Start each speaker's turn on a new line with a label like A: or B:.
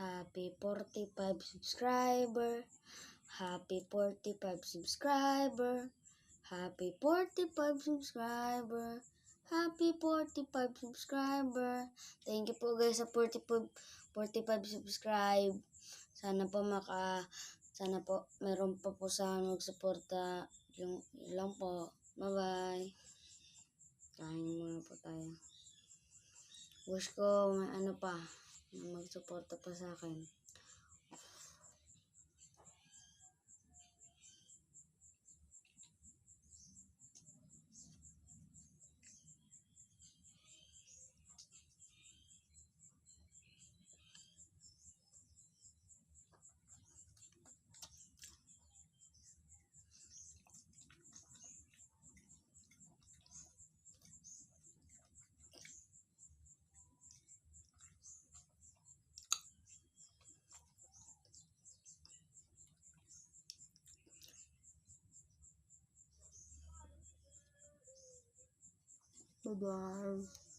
A: Happy 45 subscriber. Happy 45 subscriber. Happy 45 subscriber. Happy 45 subscriber. Thank you po guys sa 45 subscribe. Sana po meron pa po sa magsuporta. Yung lang po. Bye-bye. Kain muna po tayo. Wish ko may ano pa. Magsuporta pa sa akin. Bye-bye.